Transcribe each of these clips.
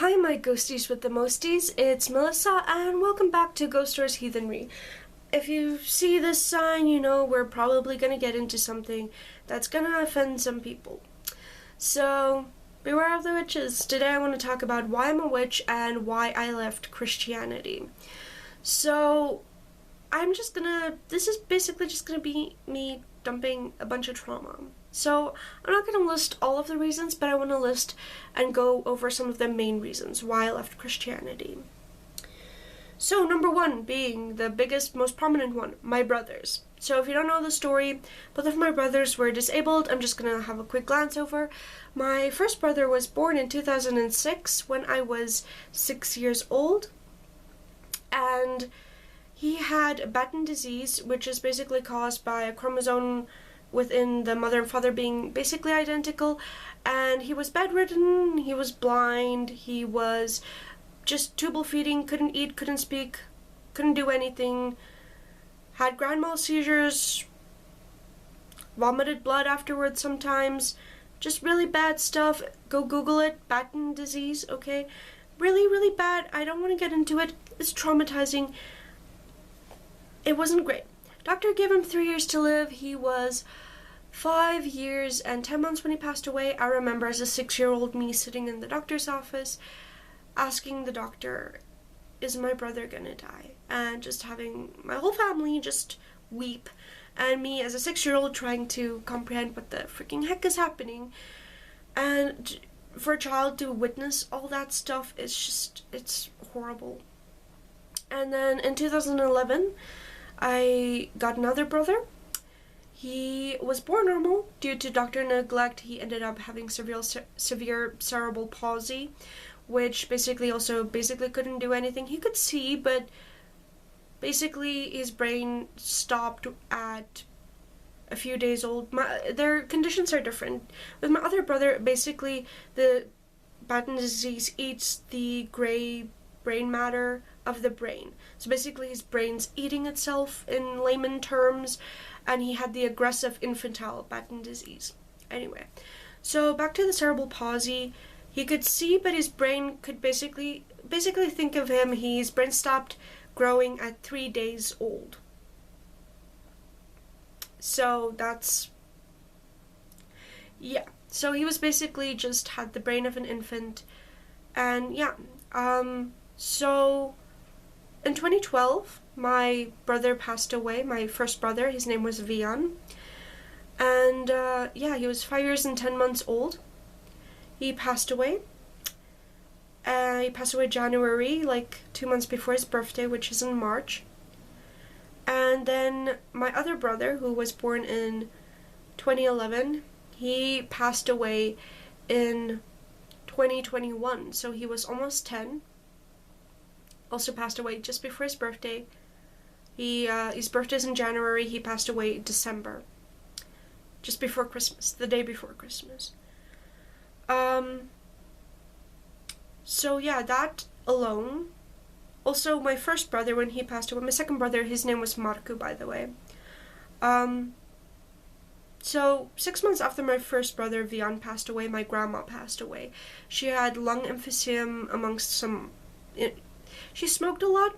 Hi, my ghosties with the mosties. It's Melissa, and welcome back to Ghosthorse Heathenry. If you see this sign, you know we're probably gonna get into something that's gonna offend some people. So, beware of the witches. Today I want to talk about why I'm a witch and why I left Christianity. So, this is basically just gonna be me dumping a bunch of trauma. So I'm not going to list all of the reasons, but I want to list and go over some of the main reasons why I left Christianity. So number one being the biggest, most prominent one, my brothers. So if you don't know the story, both of my brothers were disabled. I'm just going to have a quick glance over. My first brother was born in 2006 when I was 6 years old. And he had Batten disease, which is basically caused by a chromosome within the mother and father being basically identical, and he was bedridden, he was blind, he was just tubal feeding, couldn't eat, couldn't speak, couldn't do anything, had grand mal seizures, vomited blood afterwards sometimes, just really bad stuff. Go Google it, Batten disease, okay? Really, really bad. I don't want to get into it. It's traumatizing. It wasn't great. Doctor gave him 3 years to live. He was 5 years and 10 months when he passed away. I remember as a 6-year-old me sitting in the doctor's office asking the doctor, is my brother gonna die? And just having my whole family just weep. And me as a 6-year-old trying to comprehend what the freaking heck is happening. And for a child to witness all that stuff, it's horrible. And then in 2011, I got another brother. He was born normal. Due to doctor neglect, he ended up having severe cerebral palsy, which basically couldn't do anything. He could see, but basically his brain stopped at a few days old. Their conditions are different. With my other brother, basically the Batten disease eats the gray brain matter of the brain. So basically his brain's eating itself in layman terms, and he had the aggressive infantile Batten disease. Anyway, so back to the cerebral palsy. He could see, but his brain could basically think of him, his brain stopped growing at 3 days old. So so he was basically just had the brain of an infant. And so in 2012, my brother passed away, my first brother. His name was Vian. And he was 5 years and 10 months old. He passed away. He passed away January, like 2 months before his birthday, which is in March. And then my other brother, who was born in 2011, he passed away in 2021, so he was almost 10. Also passed away just before his birthday. His birthday's in January. He passed away in December, just before Christmas, the day before Christmas. So yeah, that alone. Also, my first brother, when he passed away, my second brother, his name was Marco, by the way. So 6 months after my first brother, Vian, passed away, my grandma passed away. She had lung emphysema she smoked a lot,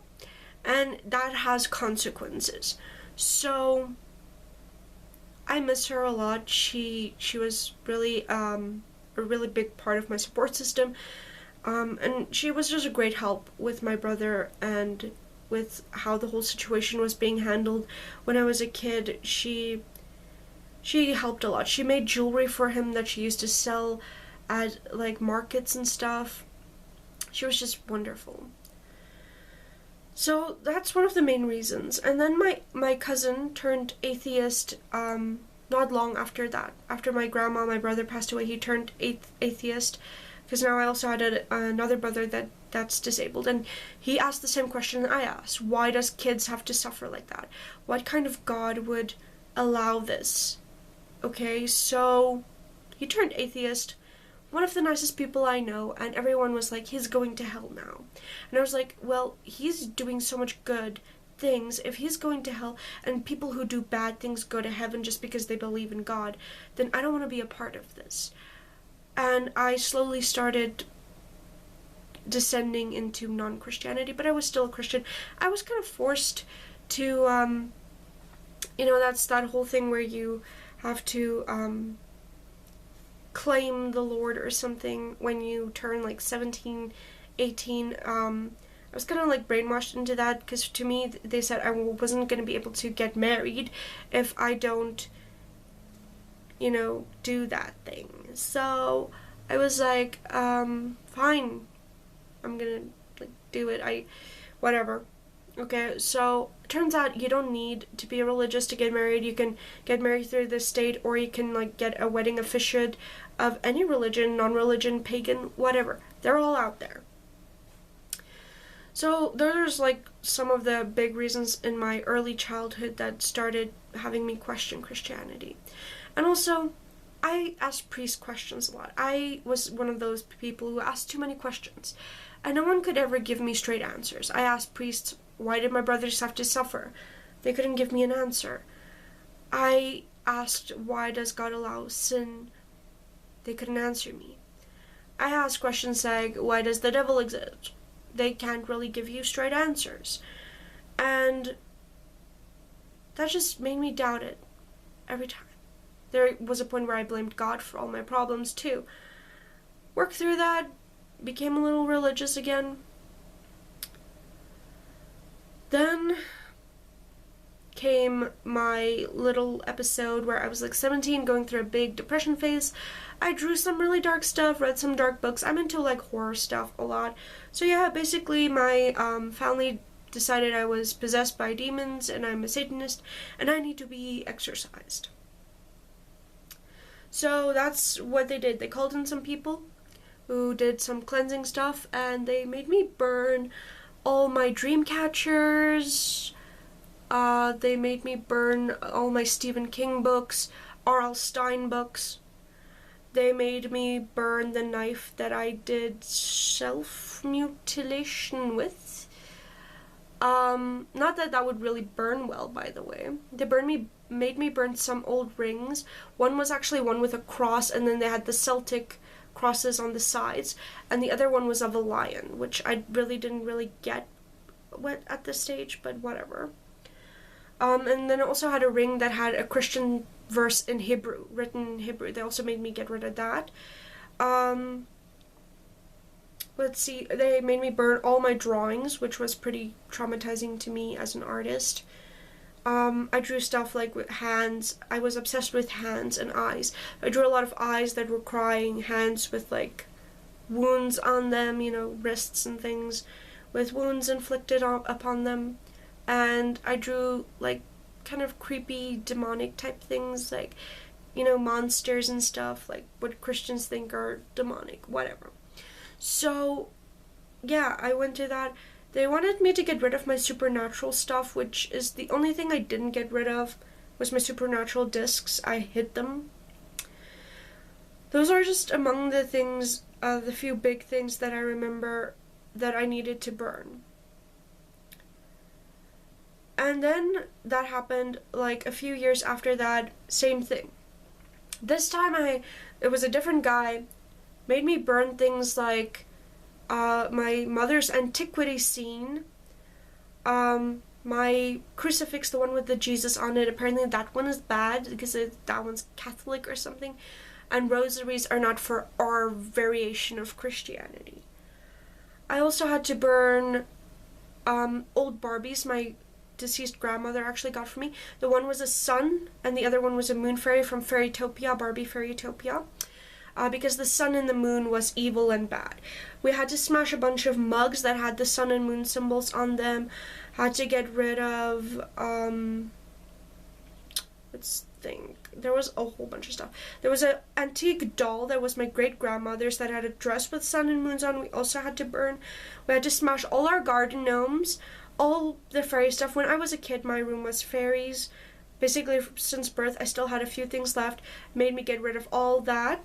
and that has consequences. So I miss her a lot. She was really a really big part of my support system. And she was just a great help with my brother and with how the whole situation was being handled. When I was a kid, she helped a lot. She made jewelry for him that she used to sell at like markets and stuff. She was just wonderful. So that's one of the main reasons. And then my cousin turned atheist not long after that. After my brother passed away, he turned atheist. Because now I also had another brother that's disabled, and he asked the same question I asked. Why does kids have to suffer like that? What kind of God would allow this? Okay, so he turned atheist, one of the nicest people I know, and everyone was like, he's going to hell now. And I was like, well, he's doing so much good things. If he's going to hell, and people who do bad things go to heaven just because they believe in God, then I don't want to be a part of this. And I slowly started descending into non-Christianity, but I was still a Christian. I was kind of forced to, that's that whole thing where you have to claim the Lord or something when you turn like 17, 18. I was kind of like brainwashed into that, because to me they said I wasn't going to be able to get married if I don't, do that thing. So I was like, fine, I'm gonna like do it. Whatever. Okay, so it turns out you don't need to be religious to get married. You can get married through the state, or you can like get a wedding officiate of any religion, non-religion, pagan, whatever. They're all out there. So there's like some of the big reasons in my early childhood that started having me question Christianity. And also, I asked priests questions a lot. I was one of those people who asked too many questions, and no one could ever give me straight answers. I asked priests, why did my brothers have to suffer? They couldn't give me an answer. I asked, why does God allow sin? They couldn't answer me. I asked questions like, why does the devil exist? They can't really give you straight answers. And that just made me doubt it every time. There was a point where I blamed God for all my problems too. Worked through that, became a little religious again. Then came my little episode where I was like 17, going through a big depression phase. I drew some really dark stuff, read some dark books. I'm into like horror stuff a lot. So yeah, basically my family decided I was possessed by demons and I'm a Satanist and I need to be exorcised. So that's what they did. They called in some people who did some cleansing stuff, and they made me burn all my dream catchers. They made me burn all my Stephen King books, R.L. Stein books. They made me burn the knife that I did self-mutilation with. Not that that would really burn well, by the way. They made me burn some old rings. One was actually one with a cross, and then they had the Celtic crosses on the sides, and the other one was of a lion, which I really didn't really get at this stage, but whatever. And then it also had a ring that had a Christian verse in Hebrew, written in Hebrew. They also made me get rid of that. Let's see, they made me burn all my drawings, which was pretty traumatizing to me as an artist. I drew stuff like with hands. I was obsessed with hands and eyes. I drew a lot of eyes that were crying, hands with like wounds on them, wrists and things with wounds inflicted upon them. And I drew like kind of creepy demonic type things, like, monsters and stuff, like what Christians think are demonic, whatever. So yeah, I went to that. They wanted me to get rid of my supernatural stuff, which is the only thing I didn't get rid of, was my supernatural discs. I hid them. Those are just among the things, the few big things that I remember that I needed to burn. And then that happened, like a few years after that, same thing. This time it was a different guy, made me burn things like my mother's antiquity scene, my crucifix, the one with the Jesus on it. Apparently that one is bad because that one's Catholic or something, and rosaries are not for our variation of Christianity. I also had to burn old Barbies my deceased grandmother actually got for me. The one was a sun and the other one was a moon fairy from Fairytopia, Barbie Fairytopia. Because the sun and the moon was evil and bad. We had to smash a bunch of mugs that had the sun and moon symbols on them. Had to get rid of, let's think. There was a whole bunch of stuff. There was an antique doll that was my great-grandmother's that had a dress with sun and moons on. We also had to burn. We had to smash all our garden gnomes, all the fairy stuff. When I was a kid, my room was fairies. Basically, since birth, I still had a few things left. Made me get rid of all that,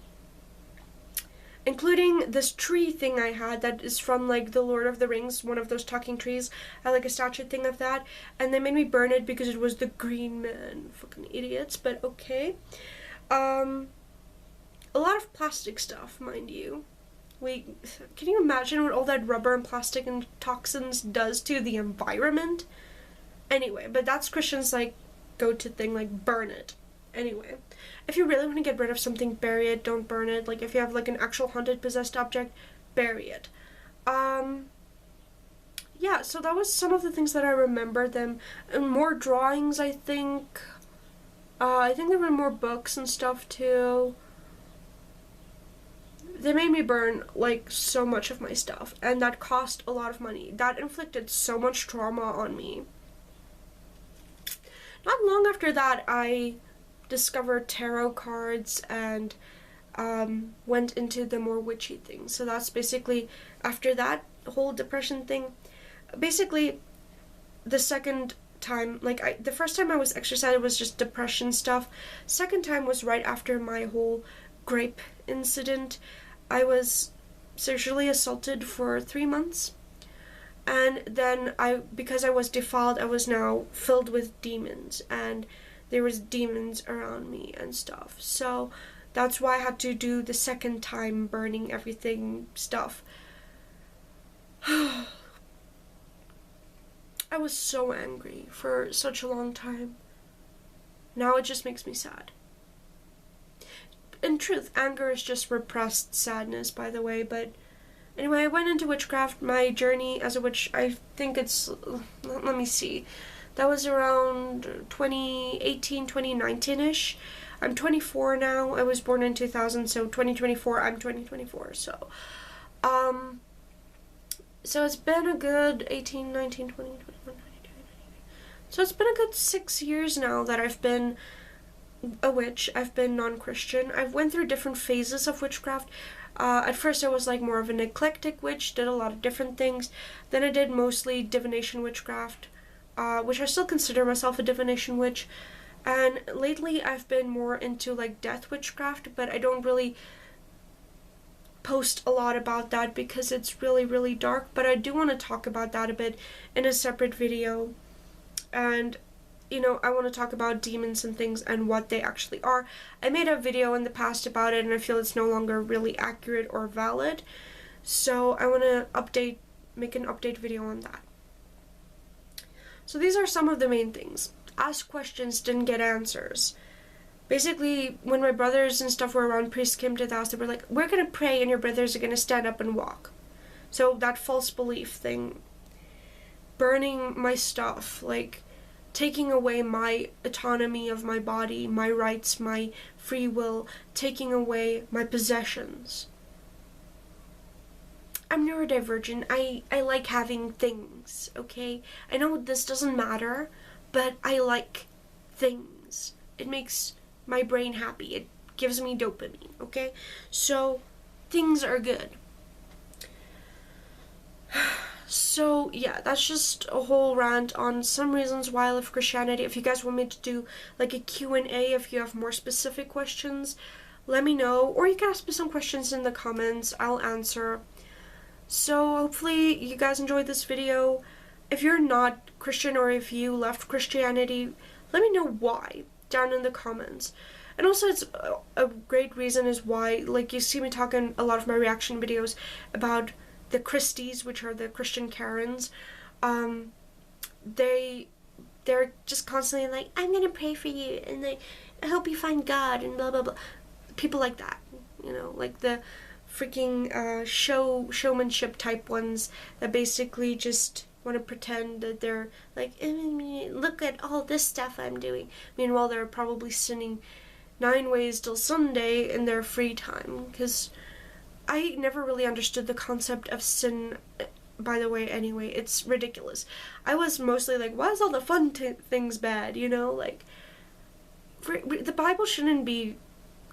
including this tree thing I had that is from like the Lord of the Rings, one of those talking trees. I had like a statue thing of that, and they made me burn it because it was the Green Man. Fucking idiots, but okay. A lot of plastic stuff, mind you. Can you imagine what all that rubber and plastic and toxins does to the environment? Anyway, but that's Christians' like go-to thing, like burn it. Anyway, if you really want to get rid of something, bury it, don't burn it. Like if you have like an actual haunted, possessed object, bury it. Yeah, so that was some of the things that I remember them. And more drawings, I think. I think there were more books and stuff too. They made me burn like so much of my stuff, and that cost a lot of money. That inflicted so much trauma on me. Not long after that, I discovered tarot cards and went into the more witchy things. So that's basically, after that whole depression thing, basically the second time, like the first time I was exercised was just depression stuff. Second time was right after my whole grape incident. I was sexually assaulted for 3 months, and then because I was defiled, I was now filled with demons, and there was demons around me and stuff. So that's why I had to do the second time burning everything stuff. I was so angry for such a long time. Now it just makes me sad. In truth, anger is just repressed sadness, by the way, but anyway, I went into witchcraft. My journey as a witch, I think it's, let me see, that was around 2018, 2019-ish. I'm 24 now. I was born in 2000, so 2024, I'm 2024, so it's been a good 18, 19, 20, 21, 22, 23. So it's been a good 6 years now that I've been a witch. I've been non-Christian. I've went through different phases of witchcraft. At first I was like more of an eclectic witch, did a lot of different things. Then I did mostly divination witchcraft, which I still consider myself a divination witch. And lately I've been more into like death witchcraft, but I don't really post a lot about that because it's really, really dark. But I do want to talk about that a bit in a separate video. And you know, I want to talk about demons and things and what they actually are. I made a video in the past about it, and I feel it's no longer really accurate or valid. So I want to make an update video on that. So these are some of the main things. Ask questions, didn't get answers. Basically, when my brothers and stuff were around, priests came to the house, they were like, we're going to pray and your brothers are going to stand up and walk. So that false belief thing. Burning my stuff, like taking away my autonomy of my body, my rights, my free will, taking away my possessions. I'm neurodivergent. I like having things, okay? I know this doesn't matter, but I like things. It makes my brain happy. It gives me dopamine, okay? So, things are good. So, yeah, that's just a whole rant on some reasons why I love Christianity. If you guys want me to do, like, a Q&A, if you have more specific questions, let me know. Or you can ask me some questions in the comments. I'll answer. So, hopefully, you guys enjoyed this video. If you're not Christian or if you left Christianity, let me know why down in the comments. And also, it's a great reason is why, like, you see me talking a lot of my reaction videos about the Christies, which are the Christian Karens. They're just constantly like, I'm gonna pray for you, and like, I hope you find God, and blah blah blah. People like that, you know, like the freaking showmanship type ones that basically just want to pretend that they're like, look at all this stuff I'm doing. Meanwhile, they're probably sinning 9 ways till Sunday in their free time, because I never really understood the concept of sin, by the way, anyway. It's ridiculous. I was mostly like, why is all the fun things bad, you know? Like, the Bible shouldn't be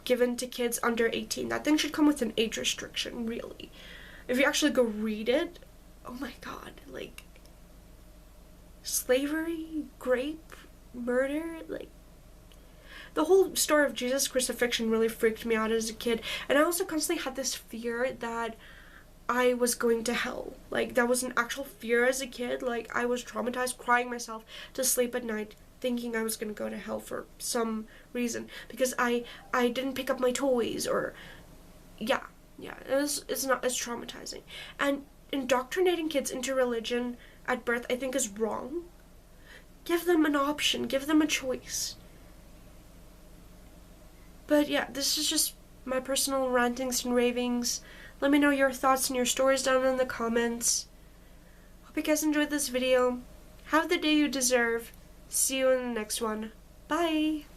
given to kids under 18. That thing should come with an age restriction, really. If you actually go read it, oh my god, like, slavery, grape, murder, like, the whole story of Jesus' crucifixion really freaked me out as a kid. And I also constantly had this fear that I was going to hell. Like, that was an actual fear as a kid. Like, I was traumatized, crying myself to sleep at night, thinking I was going to go to hell for some reason. Because I didn't pick up my toys, or, yeah. Yeah, it's traumatizing. And indoctrinating kids into religion at birth, I think, is wrong. Give them an option, give them a choice. But yeah, this is just my personal rantings and ravings. Let me know your thoughts and your stories down in the comments. Hope you guys enjoyed this video. Have the day you deserve. See you in the next one. Bye!